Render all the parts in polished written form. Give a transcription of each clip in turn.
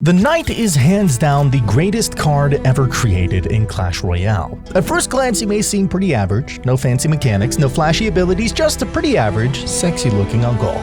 The Knight is hands down the greatest card ever created in Clash Royale. At first glance, he may seem pretty average, no fancy mechanics, no flashy abilities, just a pretty average, sexy looking uncle.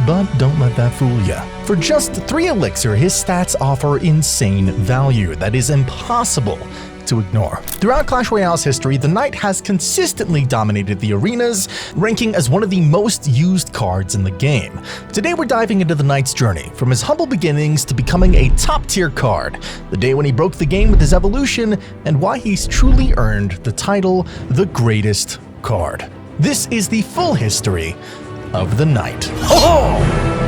But don't let that fool ya. For just 3 elixir, his stats offer insane value that is impossible to ignore. Throughout Clash Royale's history, the Knight has consistently dominated the arenas, ranking as one of the most used cards in the game. Today we're diving into the Knight's journey, from his humble beginnings to becoming a top-tier card, the day when he broke the game with his evolution, and why he's truly earned the title, the greatest card. This is the full history of the Knight. Ho-ho!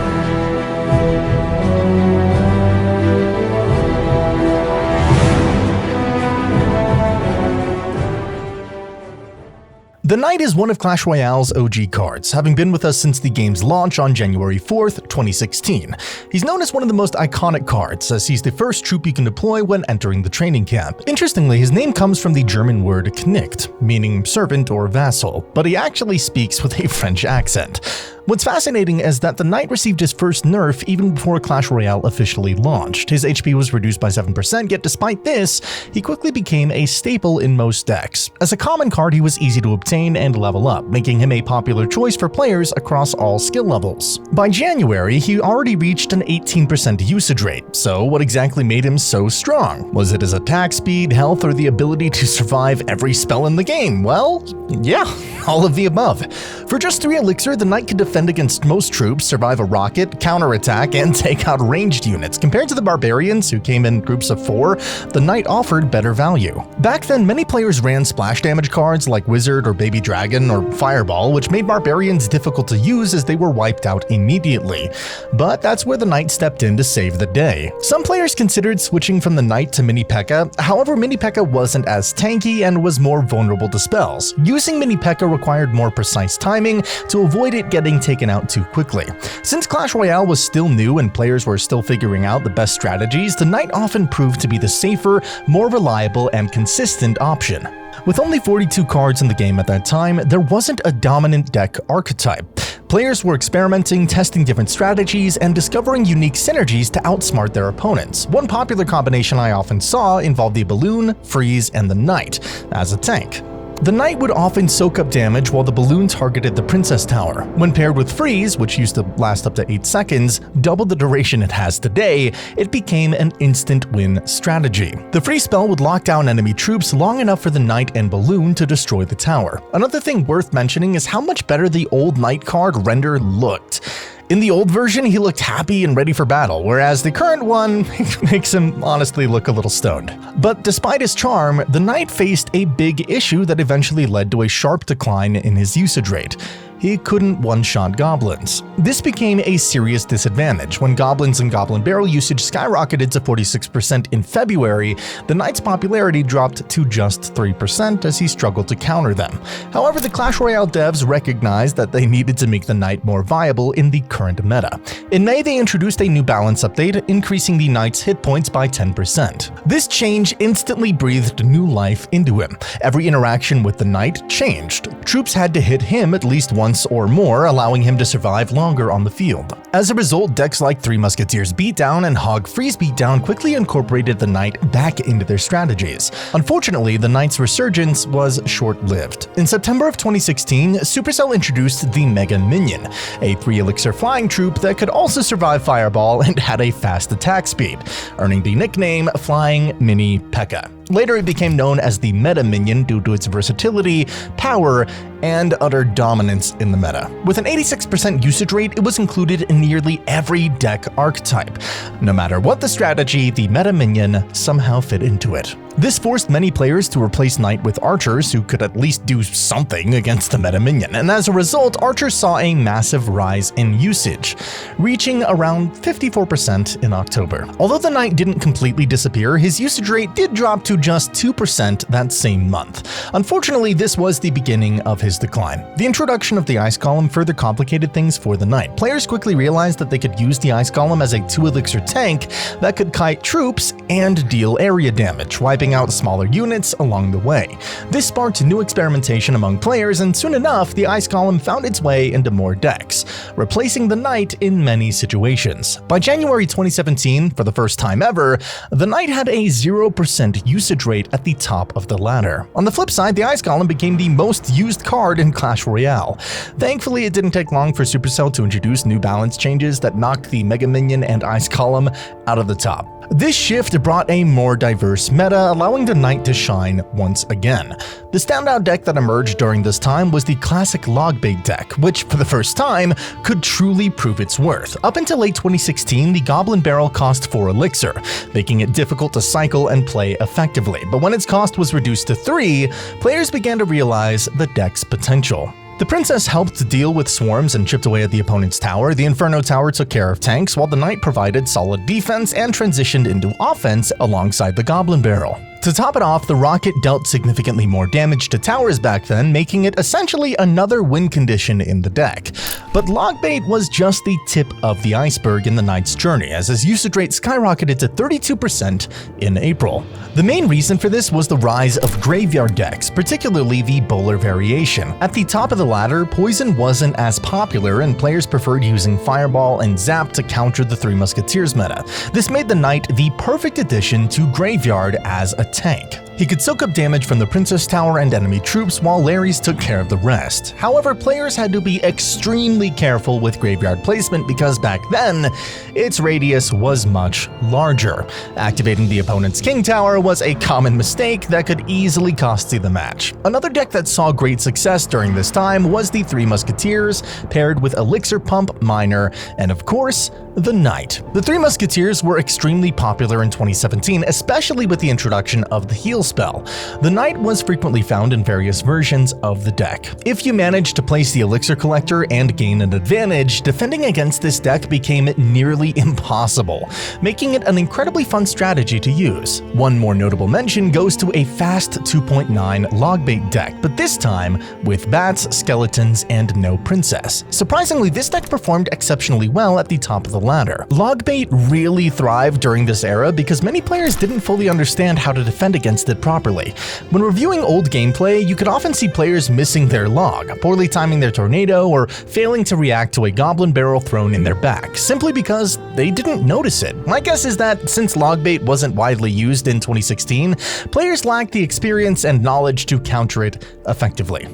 The Knight is one of Clash Royale's OG cards, having been with us since the game's launch on January 4th, 2016. He's known as one of the most iconic cards, as he's the first troop you can deploy when entering the training camp. Interestingly, his name comes from the German word Knecht, meaning servant or vassal, but he actually speaks with a French accent. What's fascinating is that the Knight received his first nerf even before Clash Royale officially launched. His HP was reduced by 7%, yet despite this, he quickly became a staple in most decks. As a common card, he was easy to obtain and level up, making him a popular choice for players across all skill levels. By January, he already reached an 18% usage rate, so what exactly made him so strong? Was it his attack speed, health, or the ability to survive every spell in the game? Well, yeah, all of the above. For just 3 elixir, the Knight could defend against most troops, survive a rocket, counterattack, and take out ranged units. Compared to the barbarians, who came in groups of 4, the Knight offered better value. Back then, many players ran splash damage cards like Wizard or Baby Dragon or Fireball, which made barbarians difficult to use as they were wiped out immediately. But that's where the Knight stepped in to save the day. Some players considered switching from the Knight to Mini P.E.K.K.A. However, Mini P.E.K.K.A. wasn't as tanky and was more vulnerable to spells. Using Mini P.E.K.K.A. required more precise timing to avoid it getting taken out too quickly. Since Clash Royale was still new and players were still figuring out the best strategies, the Knight often proved to be the safer, more reliable, and consistent option. With only 42 cards in the game at that time, there wasn't a dominant deck archetype. Players were experimenting, testing different strategies, and discovering unique synergies to outsmart their opponents. One popular combination I often saw involved the Balloon, Freeze, and the Knight as a tank. The Knight would often soak up damage while the Balloon targeted the Princess Tower. When paired with Freeze, which used to last up to 8 seconds, double the duration it has today, it became an instant win strategy. The Freeze spell would lock down enemy troops long enough for the Knight and Balloon to destroy the tower. Another thing worth mentioning is how much better the old Knight card render looked. In the old version, he looked happy and ready for battle, whereas the current one makes him honestly look a little stoned. But despite his charm, the Knight faced a big issue that eventually led to a sharp decline in his usage rate. He couldn't one-shot goblins. This became a serious disadvantage. When goblins and goblin barrel usage skyrocketed to 46% in February, the Knight's popularity dropped to just 3% as he struggled to counter them. However, the Clash Royale devs recognized that they needed to make the Knight more viable in the current meta. In May, they introduced a new balance update, increasing the Knight's hit points by 10%. This change instantly breathed new life into him. Every interaction with the Knight changed. Troops had to hit him at least once or more, allowing him to survive longer on the field. As a result, decks like 3 Musketeers Beatdown and Hog Freeze Beatdown quickly incorporated the Knight back into their strategies. Unfortunately, the Knight's resurgence was short-lived. In September of 2016, Supercell introduced the Mega Minion, a 3 elixir flying troop that could also survive Fireball and had a fast attack speed, earning the nickname Flying Mini P.E.K.K.A. Later, it became known as the Meta Minion due to its versatility, power, and utter dominance in the meta. With an 86% usage rate, it was included in nearly every deck archetype. No matter what the strategy, the Meta Minion somehow fit into it. This forced many players to replace Knight with archers who could at least do something against the Meta Minion, and as a result, archers saw a massive rise in usage, reaching around 54% in October. Although the Knight didn't completely disappear, his usage rate did drop to to just 2% that same month. Unfortunately, this was the beginning of his decline. The introduction of the Ice Golem further complicated things for the Knight. Players quickly realized that they could use the Ice Golem as a 2-elixir tank that could kite troops and deal area damage, wiping out smaller units along the way. This sparked new experimentation among players, and soon enough, the Ice Golem found its way into more decks, replacing the Knight in many situations. By January 2017, for the first time ever, the Knight had a 0% usage rate at the top of the ladder. On the flip side, the Ice Golem became the most used card in Clash Royale. Thankfully, it didn't take long for Supercell to introduce new balance changes that knocked the Mega Minion and Ice Golem out of the top. This shift brought a more diverse meta, allowing the Knight to shine once again. The standout deck that emerged during this time was the classic Logbait deck, which, for the first time, could truly prove its worth. Up until late 2016, the Goblin Barrel cost 4 elixir, making it difficult to cycle and play effectively, but when its cost was reduced to 3, players began to realize the deck's potential. The Princess helped deal with swarms and chipped away at the opponent's tower. The Inferno Tower took care of tanks, while the Knight provided solid defense and transitioned into offense alongside the Goblin Barrel. To top it off, the Rocket dealt significantly more damage to towers back then, making it essentially another win condition in the deck. But Logbait was just the tip of the iceberg in the Knight's journey, as his usage rate skyrocketed to 32% in April. The main reason for this was the rise of graveyard decks, particularly the bowler variation. At the top of the ladder, Poison wasn't as popular, and players preferred using Fireball and Zap to counter the Three Musketeers meta. This made the Knight the perfect addition to Graveyard as a tank. He could soak up damage from the Princess Tower and enemy troops, while Larry's took care of the rest. However, players had to be extremely careful with graveyard placement because back then, its radius was much larger. Activating the opponent's King Tower was a common mistake that could easily cost you the match. Another deck that saw great success during this time was the Three Musketeers, paired with Elixir Pump, Miner, and of course, the Knight. The Three Musketeers were extremely popular in 2017, especially with the introduction of the heal spell. The Knight was frequently found in various versions of the deck. If you managed to place the Elixir Collector and gain an advantage, defending against this deck became nearly impossible, making it an incredibly fun strategy to use. One more notable mention goes to a fast 2.9 Logbait deck, but this time with bats, skeletons, and no princess. Surprisingly, this deck performed exceptionally well at the top of the ladder. Logbait really thrived during this era because many players didn't fully understand how to defend against it properly. When reviewing old gameplay, you could often see players missing their log, poorly timing their tornado, or failing to react to a Goblin Barrel thrown in their back, simply because they didn't notice it. My guess is that since Logbait wasn't widely used in 2016, players lacked the experience and knowledge to counter it effectively.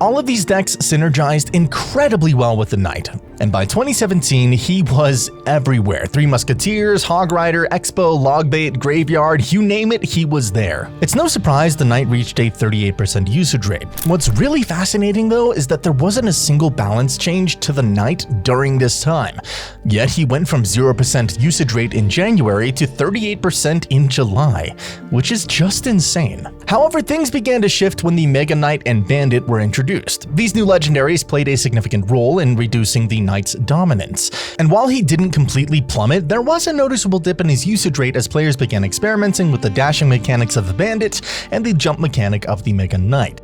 All of these decks synergized incredibly well with the Knight, and by 2017, he was everywhere. Three Musketeers, Hog Rider, Expo, Logbait, Graveyard, you name it, he was there. It's no surprise the Knight reached a 38% usage rate. What's really fascinating though is that there wasn't a single balance change to the Knight during this time. Yet he went from 0% usage rate in January to 38% in July, which is just insane. However, things began to shift when the Mega Knight and Bandit were introduced. These new legendaries played a significant role in reducing the Knight's dominance. And while he didn't completely plummet, there was a noticeable dip in his usage rate as players began experimenting with the dashing mechanics of the Bandit and the jump mechanic of the Mega Knight.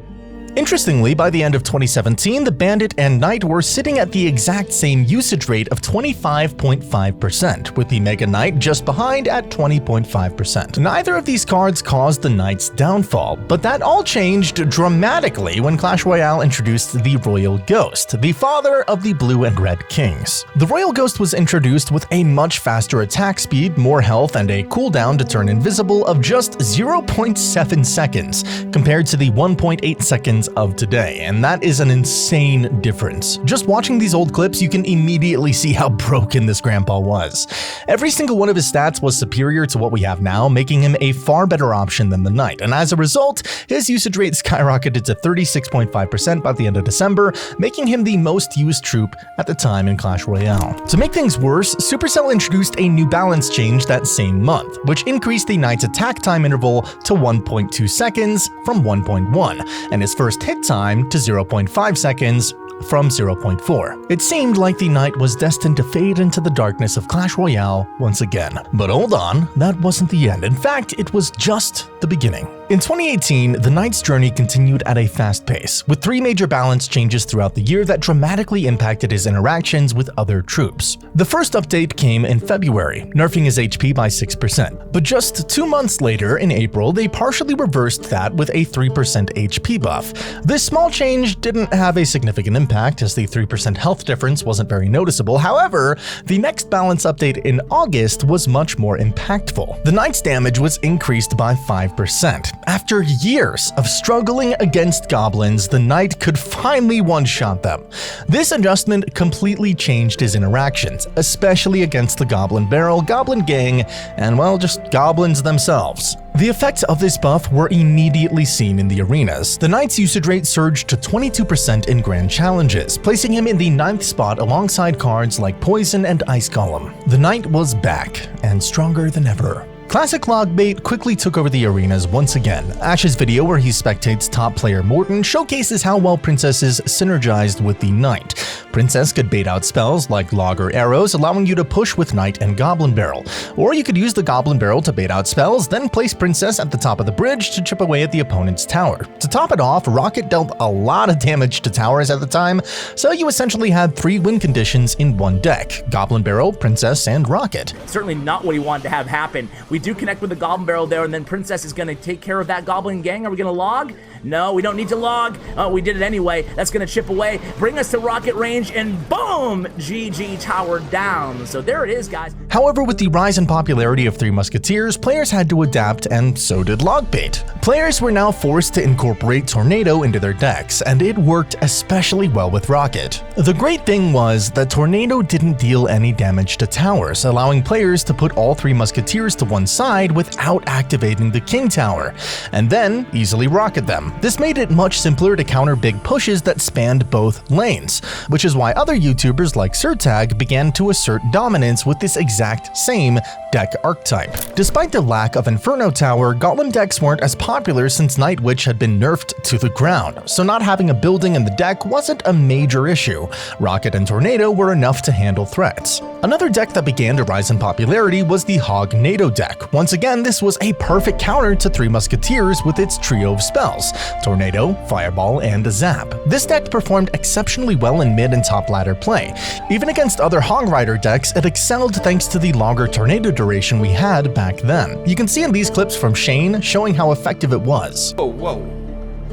Interestingly, by the end of 2017, the Bandit and Knight were sitting at the exact same usage rate of 25.5%, with the Mega Knight just behind at 20.5%. Neither of these cards caused the Knight's downfall, but that all changed dramatically when Clash Royale introduced the Royal Ghost, the father of the Blue and Red Kings. The Royal Ghost was introduced with a much faster attack speed, more health, and a cooldown to turn invisible of just 0.7 seconds, compared to the 1.8 seconds of today, and that is an insane difference. Just watching these old clips, you can immediately see how broken this grandpa was. Every single one of his stats was superior to what we have now, making him a far better option than the Knight, and as a result, his usage rate skyrocketed to 36.5% by the end of December, making him the most used troop at the time in Clash Royale. To make things worse, Supercell introduced a new balance change that same month, which increased the Knight's attack time interval to 1.2 seconds from 1.1, and his first hit time to 0.5 seconds from 0.4. It seemed like the Knight was destined to fade into the darkness of Clash Royale once again. But hold on, that wasn't the end. In fact, it was just the beginning. In 2018, the Knight's journey continued at a fast pace, with 3 major balance changes throughout the year that dramatically impacted his interactions with other troops. The first update came in February, nerfing his HP by 6%. But just 2 months later, in April, they partially reversed that with a 3% HP buff. This small change didn't have a significant impact, as the 3% health difference wasn't very noticeable. However, the next balance update in August was much more impactful. The Knight's damage was increased by 5%. After years of struggling against goblins, the Knight could finally one-shot them. This adjustment completely changed his interactions, especially against the Goblin Barrel, Goblin Gang, and well, just goblins themselves. The effects of this buff were immediately seen in the arenas. The Knight's usage rate surged to 22% in Grand Challenges, placing him in the 9th spot alongside cards like Poison and Ice Golem. The Knight was back, and stronger than ever. Classic Logbait quickly took over the arenas once again. Ash's video, where he spectates top player Morton, showcases how well Princesses synergized with the Knight. Princess could bait out spells like Log or Arrows, allowing you to push with Knight and Goblin Barrel. Or you could use the Goblin Barrel to bait out spells, then place Princess at the top of the bridge to chip away at the opponent's tower. To top it off, Rocket dealt a lot of damage to towers at the time, so you essentially had 3 win conditions in one deck: Goblin Barrel, Princess, and Rocket. Certainly not what he wanted to have happen. We do connect with the Goblin Barrel there, and then Princess is going to take care of that Goblin Gang. Are we going to log? No, we don't need to log. Oh, we did it anyway. That's going to chip away, bring us to rocket range, and boom! GG, tower down. So there it is, guys. However, with the rise in popularity of Three Musketeers, players had to adapt, and so did Logbait. Players were now forced to incorporate Tornado into their decks, and it worked especially well with Rocket. The great thing was that Tornado didn't deal any damage to towers, allowing players to put all 3 Musketeers to one side without activating the King Tower, and then easily rocket them. This made it much simpler to counter big pushes that spanned both lanes, which is why other YouTubers like Surtag began to assert dominance with this exact same deck archetype. Despite the lack of Inferno Tower, Golem decks weren't as popular since Night Witch had been nerfed to the ground, so not having a building in the deck wasn't a major issue. Rocket and Tornado were enough to handle threats. Another deck that began to rise in popularity was the Hog NATO deck. Once again, this was a perfect counter to Three Musketeers with its trio of spells: Tornado, Fireball, and Zap. This deck performed exceptionally well in mid and top ladder play. Even against other Hog Rider decks, it excelled thanks to the longer Tornado duration we had back then. You can see in these clips from Shane showing how effective it was. Whoa.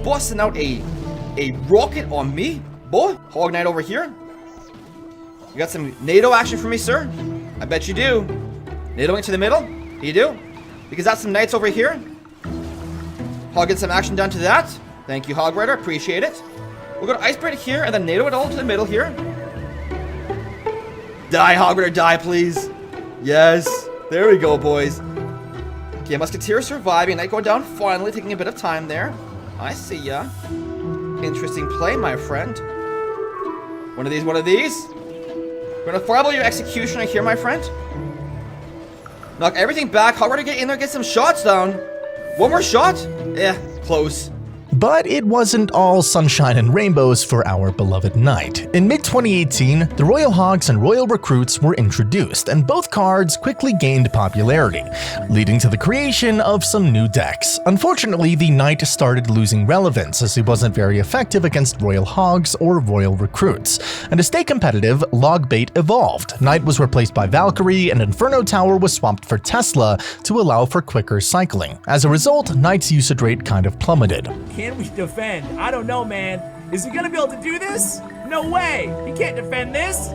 Busting out a rocket on me? Boy, Hog Knight over here. You got some NATO action for me, sir? I bet you do. NATO into the middle? You do? Because that's some Knights over here. Hog get some action done to that. Thank you, Hog Rider. Appreciate it. We'll go to Ice Braid here and then NATO it all to the middle here. Die, Hog Rider, die, please. Yes. There we go, boys. Okay, Musketeer surviving. Knight going down finally, taking a bit of time there. I see ya. Interesting play, my friend. One of these. We're gonna fireball your Executioner here, my friend. Knock everything back. Hog Rider, get in there, get some shots down. One more shot? Yeah, close. But it wasn't all sunshine and rainbows for our beloved Knight. In mid-2018, the Royal Hogs and Royal Recruits were introduced, and both cards quickly gained popularity, leading to the creation of some new decks. Unfortunately, the Knight started losing relevance as he wasn't very effective against Royal Hogs or Royal Recruits. And to stay competitive, Logbait evolved. Knight was replaced by Valkyrie, and Inferno Tower was swapped for Tesla to allow for quicker cycling. As a result, Knight's usage rate kind of plummeted. Can we defend? I don't know, man. Is he gonna be able to do this? No way. He can't defend this.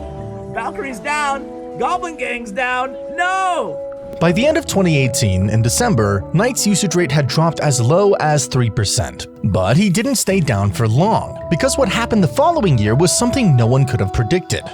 Valkyrie's down. Goblin Gang's down. No! By the end of 2018, in December, Knight's usage rate had dropped as low as 3%. But he didn't stay down for long, because what happened the following year was something no one could have predicted.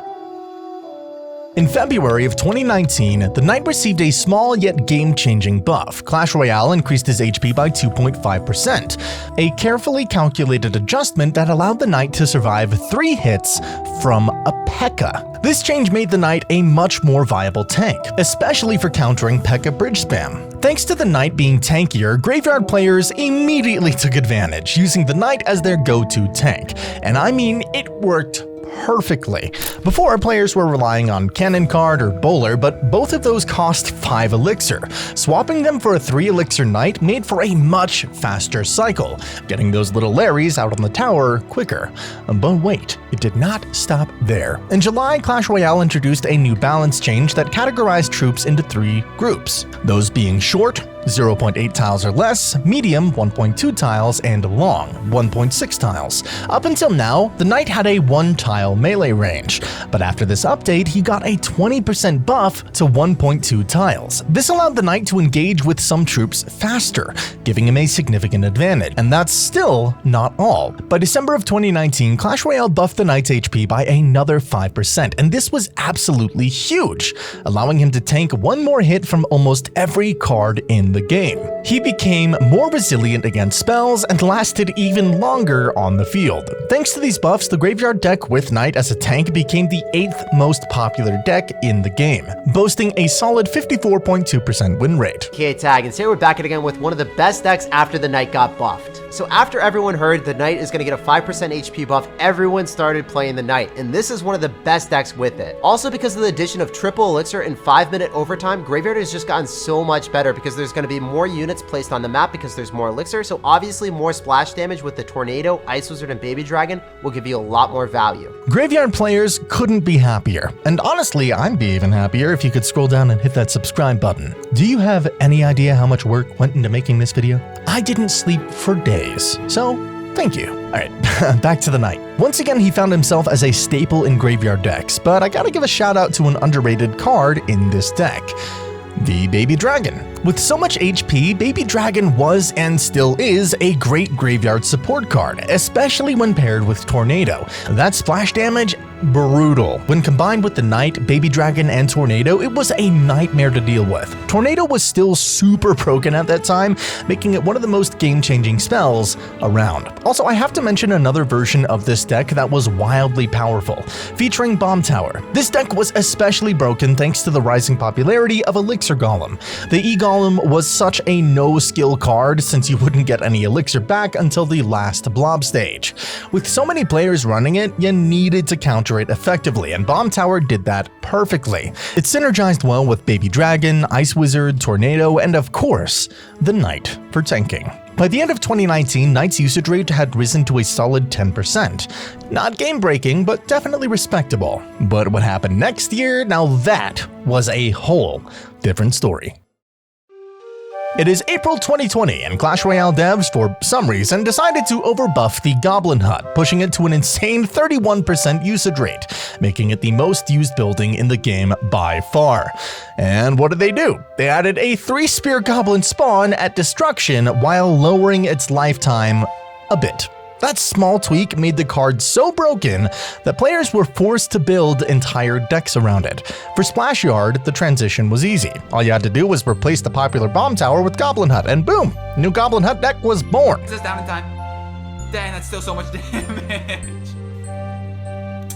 In February of 2019, the Knight received a small yet game-changing buff. Clash Royale increased his HP by 2.5%, a carefully calculated adjustment that allowed the Knight to survive 3 hits from a P.E.K.K.A. This change made the Knight a much more viable tank, especially for countering P.E.K.K.A. bridge spam. Thanks to the Knight being tankier, Graveyard players immediately took advantage, using the Knight as their go-to tank. And I mean, it worked perfectly. Before, players were relying on Cannon Card or Bowler, but both of those cost 5 elixir. Swapping them for a 3 elixir Knight made for a much faster cycle, getting those little Larrys out on the tower quicker. But wait, it did not stop there. In July, Clash Royale introduced a new balance change that categorized troops into 3 groups, those being short, 0.8 tiles or less, medium 1.2 tiles, and long 1.6 tiles. Up until now, the Knight had a 1-tile melee range, but after this update, he got a 20% buff to 1.2 tiles. This allowed the Knight to engage with some troops faster, giving him a significant advantage. And that's still not all. By December of 2019, Clash Royale buffed the Knight's HP by another 5%, and this was absolutely huge, allowing him to tank one more hit from almost every card in the game. He became more resilient against spells and lasted even longer on the field. Thanks to these buffs, the Graveyard deck with Knight as a tank became the 8th most popular deck in the game, boasting a solid 54.2% win rate. Okay, Tag, and today we're back again with one of the best decks after the Knight got buffed. So after everyone heard the Knight is going to get a 5% HP buff, everyone started playing the Knight, and this is one of the best decks with it. Also, because of the addition of triple elixir and 5-minute overtime, Graveyard has just gotten so much better because there's going to be more units placed on the map because there's more elixir, so obviously more splash damage with the Tornado, Ice Wizard, and Baby Dragon will give you a lot more value. Graveyard players couldn't be happier, and honestly, I'd be even happier if you could scroll down and hit that subscribe button. Do you have any idea how much work went into making this video? I didn't sleep for days, so thank you. Alright, back to the Knight. Once again, he found himself as a staple in Graveyard decks, but I gotta give a shout out to an underrated card in this deck. The Baby Dragon. With so much HP, Baby Dragon was and still is a great Graveyard support card, especially when paired with Tornado. That splash damage, brutal. When combined with the Knight, Baby Dragon, and Tornado, it was a nightmare to deal with. Tornado was still super broken at that time, making it one of the most game-changing spells around. Also, I have to mention another version of this deck that was wildly powerful, featuring Bomb Tower. This deck was especially broken thanks to the rising popularity of Elixir Golem. The E-Golem was such a no-skill card since you wouldn't get any Elixir back until the last blob stage. With so many players running it, you needed to counter it effectively, and Bomb Tower did that perfectly. It synergized well with Baby Dragon, Ice Wizard, Tornado, and of course, the Knight for tanking. By the end of 2019, Knight's usage rate had risen to a solid 10%. Not game-breaking, but definitely respectable. But what happened next year, now that was a whole different story. It is April 2020, and Clash Royale devs, for some reason, decided to overbuff the Goblin Hut, pushing it to an insane 31% usage rate, making it the most used building in the game by far. And what did they do? They added a 3-spear Goblin spawn at Destruction while lowering its lifetime a bit. That small tweak made the card so broken that players were forced to build entire decks around it. For Splash Yard, the transition was easy. All you had to do was replace the popular Bomb Tower with Goblin Hut, and boom, new Goblin Hut deck was born. Is this down in time? Dang, that's still so much damage.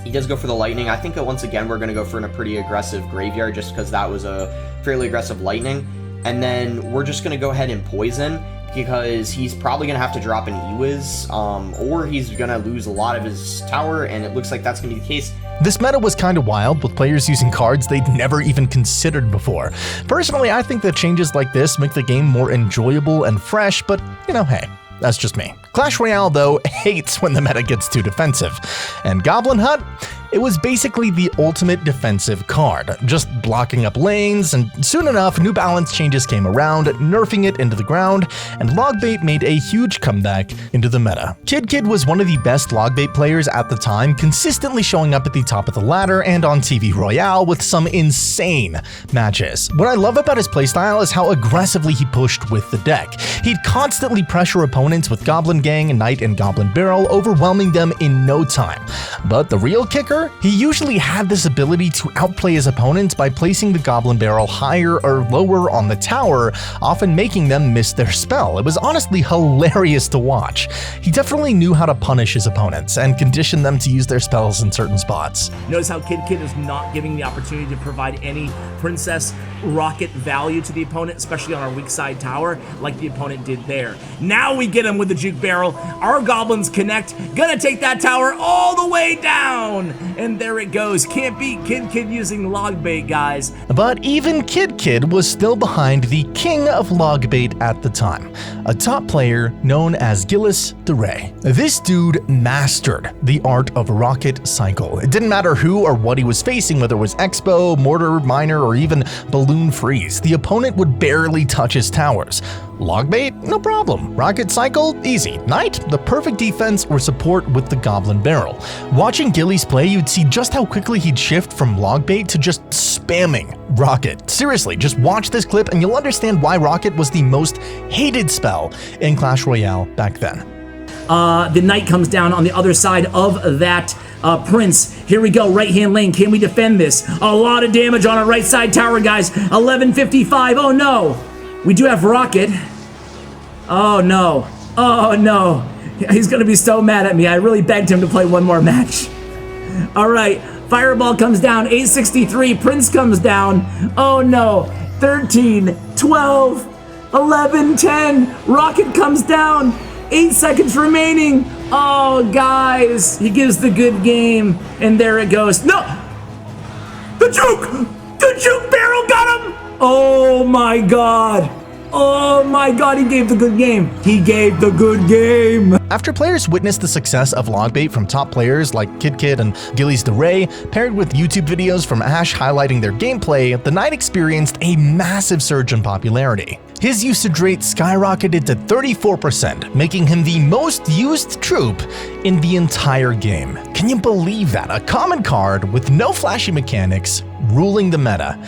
He does go for the Lightning. I think that once again we're going to go for a pretty aggressive Graveyard just because that was a fairly aggressive Lightning. And then we're just going to go ahead and Poison, because he's probably going to have to drop an E-Wiz, or he's going to lose a lot of his tower, and it looks like that's going to be the case. This meta was kind of wild, with players using cards they'd never even considered before. Personally, I think that changes like this make the game more enjoyable and fresh, but, you know, hey, that's just me. Clash Royale, though, hates when the meta gets too defensive. And Goblin Hut? It was basically the ultimate defensive card, just blocking up lanes, and soon enough, new balance changes came around, nerfing it into the ground, and Logbait made a huge comeback into the meta. Kid was one of the best Logbait players at the time, consistently showing up at the top of the ladder and on TV Royale with some insane matches. What I love about his playstyle is how aggressively he pushed with the deck. He'd constantly pressure opponents with Goblin Gang, Knight, and Goblin Barrel, overwhelming them in no time. But the real kicker? He usually had this ability to outplay his opponents by placing the Goblin Barrel higher or lower on the tower, often making them miss their spell. It was honestly hilarious to watch. He definitely knew how to punish his opponents and condition them to use their spells in certain spots. Notice how Kid is not giving the opportunity to provide any Princess Rocket value to the opponent, especially on our weak side tower, like the opponent did there. Now we get him with the Juke Barrel. Barrel. Our Goblins connect. Gonna take that tower all the way down. And there it goes. Can't beat Kid using Logbait, guys. But even Kid was still behind the king of Logbait at the time, a top player known as Gillis de Rais. This dude mastered the art of rocket cycle. It didn't matter who or what he was facing, whether it was Expo, Mortar, Miner, or even Balloon Freeze. The opponent would barely touch his towers. Logbait? No problem. Rocket Cycle? Easy. Knight? The perfect defense or support with the Goblin Barrel. Watching Gillies play, you'd see just how quickly he'd shift from Logbait to just spamming Rocket. Seriously, just watch this clip and you'll understand why Rocket was the most hated spell in Clash Royale back then. The Knight comes down on the other side of that Prince. Here we go, right-hand lane. Can we defend this? A lot of damage on our right side tower, guys. 1155. Oh, no. We do have Rocket. Oh, no. Oh, no. He's going to be so mad at me. I really begged him to play one more match. All right. Fireball comes down. 863. Prince comes down. Oh, no. 13, 12, 11, 10. Rocket comes down. 8 seconds remaining. Oh, guys. He gives the good game. And there it goes. No! The juke! The juke barrel got him! Oh, my God. Oh, my God. He gave the good game. He gave the good game. After players witnessed the success of Logbait from top players like Kid and Gillies de Rais, paired with YouTube videos from Ash highlighting their gameplay, the Knight experienced a massive surge in popularity. His usage rate skyrocketed to 34%, making him the most used troop in the entire game. Can you believe that? A common card with no flashy mechanics ruling the meta.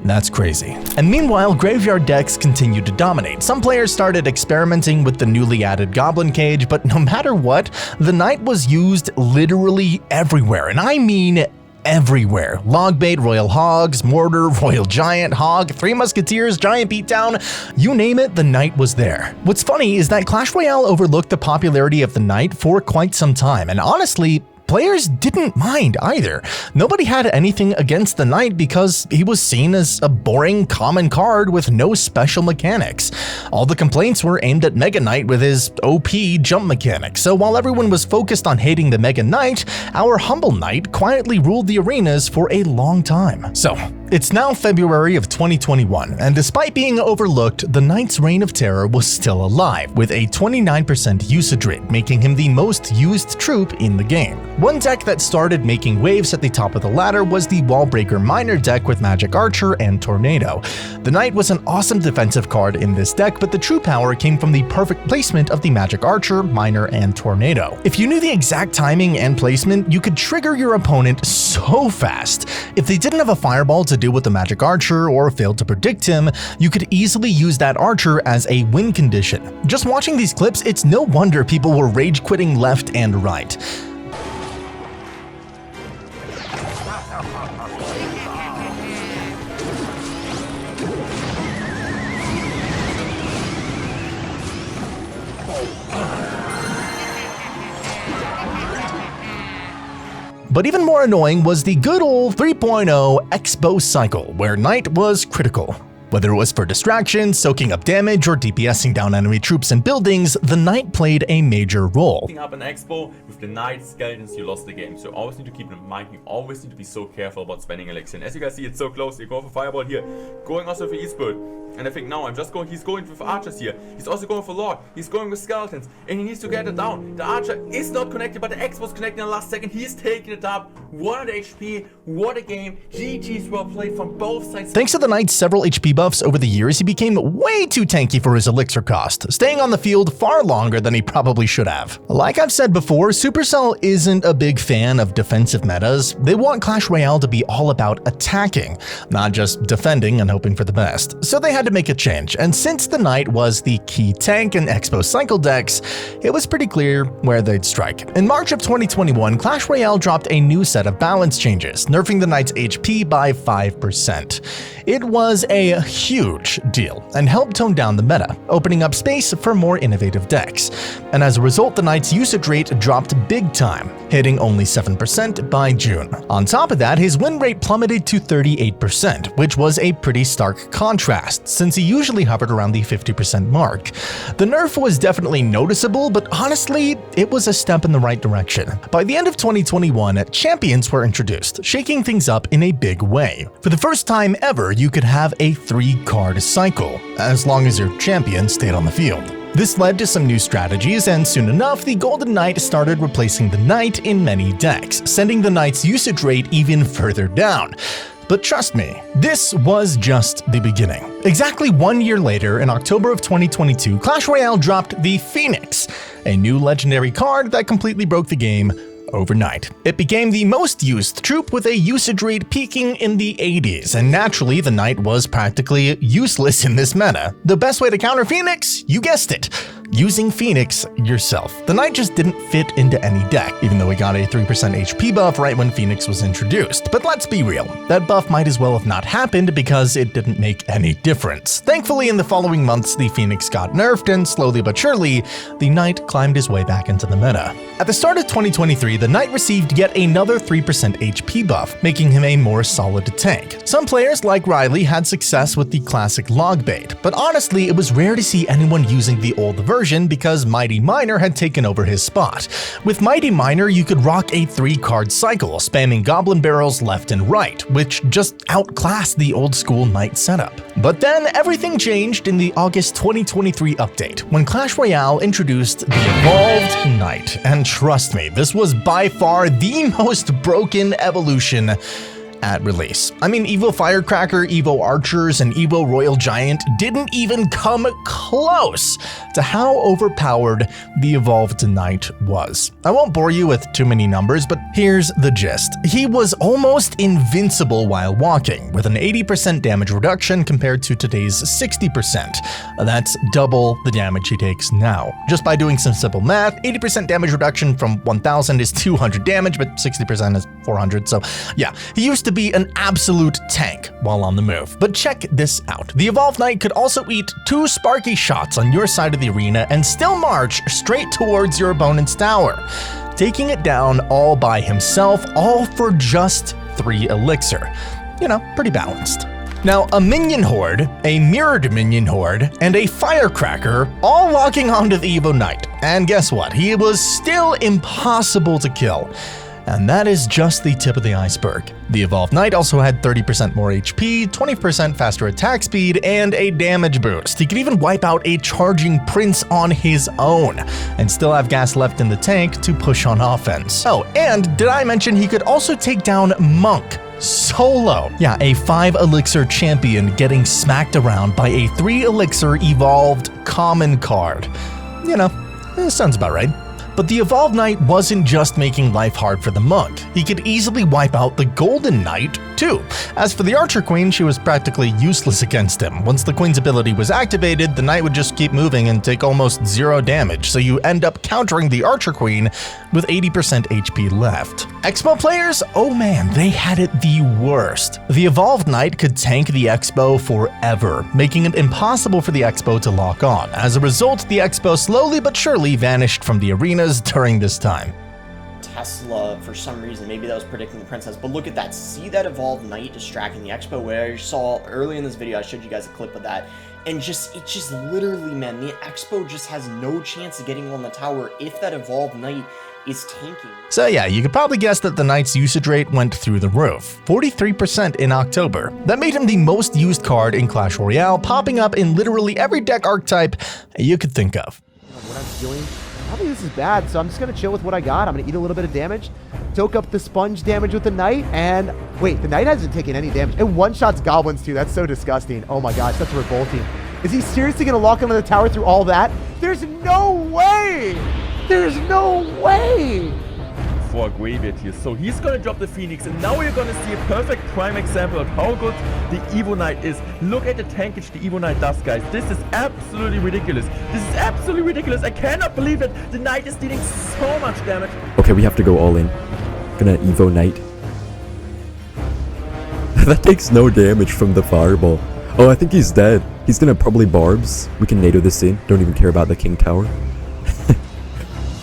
That's crazy. And meanwhile, graveyard decks continued to dominate. Some players started experimenting with the newly added Goblin Cage, but no matter what, the Knight was used literally everywhere, and I mean everywhere. Logbait, Royal Hogs, Mortar, Royal Giant, Hog, Three Musketeers, Giant Beatdown, you name it, the Knight was there. What's funny is that Clash Royale overlooked the popularity of the Knight for quite some time, and honestly, players didn't mind either. Nobody had anything against the Knight because he was seen as a boring common card with no special mechanics. All the complaints were aimed at Mega Knight with his OP jump mechanics, so while everyone was focused on hating the Mega Knight, our humble Knight quietly ruled the arenas for a long time. So, it's now February of 2021, and despite being overlooked, the Knight's reign of terror was still alive, with a 29% usage rate, making him the most used troop in the game. One deck that started making waves at the top of the ladder was the Wallbreaker Miner deck with Magic Archer and Tornado. The Knight was an awesome defensive card in this deck, but the true power came from the perfect placement of the Magic Archer, Miner, and Tornado. If you knew the exact timing and placement, you could trigger your opponent so fast. If they didn't have a fireball to deal with the Magic Archer or failed to predict him, you could easily use that Archer as a win condition. Just watching these clips, it's no wonder people were rage quitting left and right. But even more annoying was the good old 3.0 Expo cycle, where Knight was critical. Whether it was for distraction, soaking up damage, or DPSing down enemy troops and buildings, the Knight played a major role. Picking up an Expo with the Knight skeletons, you lost the game. So you always need to keep in mind, you always need to be so careful about spending elixir. And as you guys see, it's so close. You go for Fireball here, going also for E-Spirit. And I think now he's going with archers here. He's also going for Lord. He's going with skeletons. And he needs to get it down. The archer is not connected, but the Expo's connected in the last second. He's taking it up. 100 HP. What a game. GG's well played from both sides. Thanks to the Knight's several HP buffs over the years, he became way too tanky for his elixir cost, staying on the field far longer than he probably should have. Like I've said before, Supercell isn't a big fan of defensive metas. They want Clash Royale to be all about attacking, not just defending and hoping for the best. So they had to make a change, and since the Knight was the key tank in Expo cycle decks, it was pretty clear where they'd strike. In March of 2021, Clash Royale dropped a new set of balance changes, nerfing the Knight's HP by 5%. It was a huge deal and helped tone down the meta, opening up space for more innovative decks. And as a result, the Knight's usage rate dropped big time, hitting only 7% by June. On top of that, his win rate plummeted to 38%, which was a pretty stark contrast. since he usually hovered around the 50% mark. The nerf was definitely noticeable, but honestly, it was a step in the right direction. By the end of 2021, champions were introduced, shaking things up in a big way. For the first time ever, you could have a 3-card cycle, as long as your champion stayed on the field. This led to some new strategies, and soon enough, the Golden Knight started replacing the Knight in many decks, sending the Knight's usage rate even further down. But trust me, this was just the beginning. Exactly 1 year later, in October of 2022, Clash Royale dropped the Phoenix, a new legendary card that completely broke the game overnight. It became the most used troop with a usage rate peaking in the 80s, and naturally the Knight was practically useless in this meta. The best way to counter Phoenix? You guessed it, using Phoenix yourself. The Knight just didn't fit into any deck, even though it got a 3% HP buff right when Phoenix was introduced. But let's be real, that buff might as well have not happened because it didn't make any difference. Thankfully, in the following months, the Phoenix got nerfed, and slowly but surely, the Knight climbed his way back into the meta. At the start of 2023, the Knight received yet another 3% HP buff, making him a more solid tank. Some players like Riley had success with the classic Logbait, but honestly, it was rare to see anyone using the old version because Mighty Miner had taken over his spot. With Mighty Miner, you could rock a 3-card cycle, spamming Goblin barrels left and right, which just outclassed the old school Knight setup. But then everything changed in the August 2023 update, when Clash Royale introduced the Evolved Knight, and trust me, this was by far the most broken evolution at release. I mean, Evo Firecracker, Evo Archers, and Evo Royal Giant didn't even come close to how overpowered the Evolved Knight was. I won't bore you with too many numbers, but here's the gist. He was almost invincible while walking, with an 80% damage reduction compared to today's 60%. That's double the damage he takes now. Just by doing some simple math, 80% damage reduction from 1000 is 200 damage, but 60% is 400, so yeah, he used to be an absolute tank while on the move. But check this out. The Evolved Knight could also eat 2 Sparky shots on your side of the arena and still march straight towards your opponent's tower, taking it down all by himself, all for just 3 elixir. You know, pretty balanced. Now, a minion horde, a mirrored minion horde, and a firecracker all locking onto the Evo Knight. And guess what? He was still impossible to kill. And that is just the tip of the iceberg. The Evolved Knight also had 30% more HP, 20% faster attack speed, and a damage boost. He could even wipe out a charging prince on his own, and still have gas left in the tank to push on offense. Oh, and did I mention he could also take down Monk solo? Yeah, a 5 elixir champion getting smacked around by a 3 elixir evolved common card. You know, sounds about right. But the Evolved Knight wasn't just making life hard for the Monk. He could easily wipe out the Golden Knight, too. As for the Archer Queen, she was practically useless against him. Once the Queen's ability was activated, the Knight would just keep moving and take almost 0 damage, so you end up countering the Archer Queen with 80% HP left. Expo players? Oh man, they had it the worst. The Evolved Knight could tank the Expo forever, making it impossible for the Expo to lock on. As a result, the Expo slowly but surely vanished from the arenas during this time. Tesla, for some reason, maybe that was predicting the princess, but look at that. See that Evolved Knight distracting the Expo, where you saw early in this video, I showed you guys a clip of that, and it just literally, man, the Expo just has no chance of getting on the tower if that Evolved Knight is tanking. So yeah, you could probably guess that the Knight's usage rate went through the roof, 43% in October. That made him the most used card in Clash Royale, popping up in literally every deck archetype you could think of. What I'm doing, probably this is bad, so I'm just gonna chill with what I got. I'm gonna eat a little bit of damage, soak up the sponge damage with the Knight, and wait, the Knight hasn't taken any damage. And one-shots goblins too, that's so disgusting. Oh my gosh, that's revolting. Is he seriously gonna lock onto the tower through all that? There's no way! There's no way! For a graveyard here. So he's gonna drop the Phoenix, and now you're gonna see a perfect prime example of how good the Evo Knight is. Look at the tankage the Evo Knight does, guys. This is absolutely ridiculous. This is absolutely ridiculous. I cannot believe that the Knight is dealing so much damage. Okay, we have to go all in. Gonna Evo Knight. That takes no damage from the fireball. Oh, I think he's dead. He's gonna probably barbs. We can NATO this in. Don't even care about the King Tower.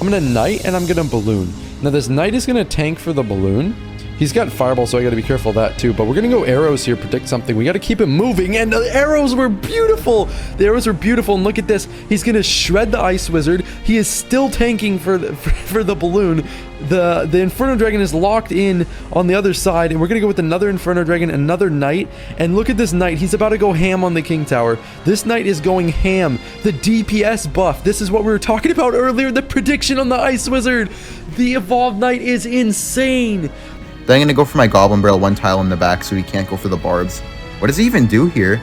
I'm gonna Knight and I'm gonna Balloon. Now this Knight is gonna tank for the Balloon, He's got Fireball, so I gotta be careful of that too. But we're gonna go arrows here, predict something. We gotta keep him moving, and the arrows were beautiful. The arrows were beautiful, and look at this. He's gonna shred the Ice Wizard. He is still tanking for the balloon. The Inferno Dragon is locked in on the other side, and we're gonna go with another Inferno Dragon, another Knight. And look at this Knight. He's about to go ham on the King Tower. This Knight is going ham. The DPS buff. This is what we were talking about earlier. The prediction on the Ice Wizard. The Evolved Knight is insane. Then I'm going to go for my Goblin Barrel one tile in the back so he can't go for the barbs. What does he even do here?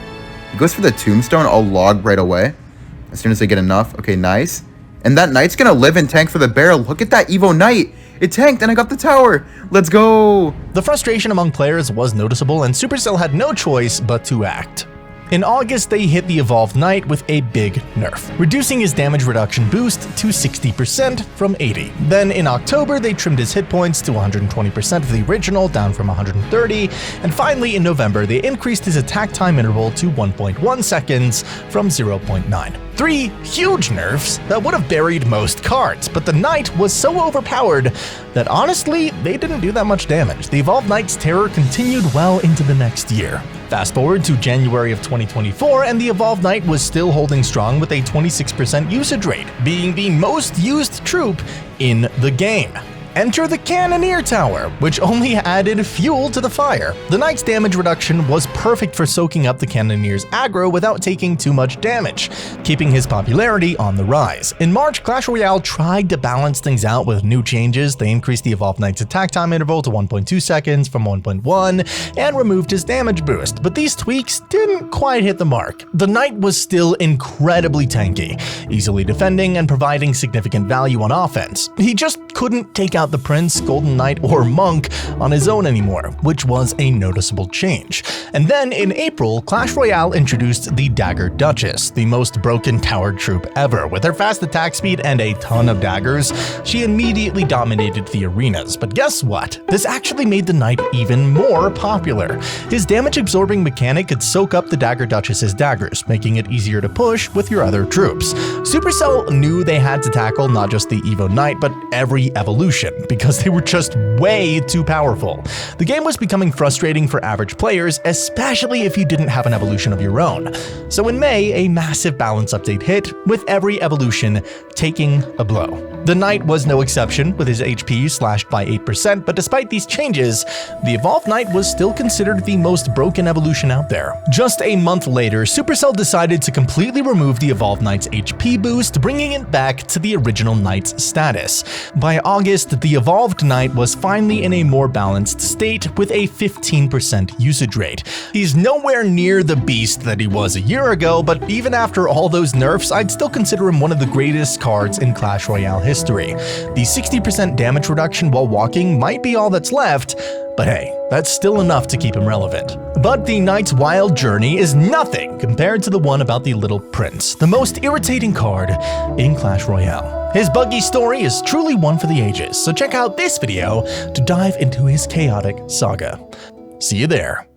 He goes for the Tombstone. I'll log right away as soon as I get enough. Okay, nice. And that Knight's going to live and tank for the barrel. Look at that Evo Knight. It tanked and I got the tower. Let's go. The frustration among players was noticeable, and Supercell had no choice but to act. In August, they hit the Evolved Knight with a big nerf, reducing his damage reduction boost to 60% from 80. Then in October, they trimmed his hit points to 120% of the original, down from 130, and finally in November, they increased his attack time interval to 1.1 seconds from 0.9. 3 huge nerfs that would have buried most cards, but the Knight was so overpowered that honestly, they didn't do that much damage. The Evolved Knight's terror continued well into the next year. Fast forward to January of 2024, and the Evolved Knight was still holding strong with a 26% usage rate, being the most used troop in the game. Enter the Cannoneer Tower, which only added fuel to the fire. The Knight's damage reduction was perfect for soaking up the Cannoneer's aggro without taking too much damage, keeping his popularity on the rise. In March, Clash Royale tried to balance things out with new changes. They increased the Evolved Knight's attack time interval to 1.2 seconds from 1.1 and removed his damage boost, but these tweaks didn't quite hit the mark. The Knight was still incredibly tanky, easily defending and providing significant value on offense. He just couldn't take out the Prince, Golden Knight, or Monk on his own anymore, which was a noticeable change. And then in April, Clash Royale introduced the Dagger Duchess, the most broken towered troop ever. With her fast attack speed and a ton of daggers, she immediately dominated the arenas. But guess what? This actually made the Knight even more popular. His damage-absorbing mechanic could soak up the Dagger Duchess's daggers, making it easier to push with your other troops. Supercell knew they had to tackle not just the Evo Knight, but every evolution, because they were just way too powerful. The game was becoming frustrating for average players, especially if you didn't have an evolution of your own. So in May, a massive balance update hit, with every evolution taking a blow. The Knight was no exception, with his HP slashed by 8%, but despite these changes, the Evolved Knight was still considered the most broken evolution out there. Just a month later, Supercell decided to completely remove the Evolved Knight's HP boost, bringing it back to the original Knight's status. By August, the Evolved Knight was finally in a more balanced state with a 15% usage rate. He's nowhere near the beast that he was a year ago, but even after all those nerfs, I'd still consider him one of the greatest cards in Clash Royale history. The 60% damage reduction while walking might be all that's left, but hey, that's still enough to keep him relevant. But the Knight's wild journey is nothing compared to the one about the Little Prince, the most irritating card in Clash Royale. His buggy story is truly one for the ages, so check out this video to dive into his chaotic saga. See you there.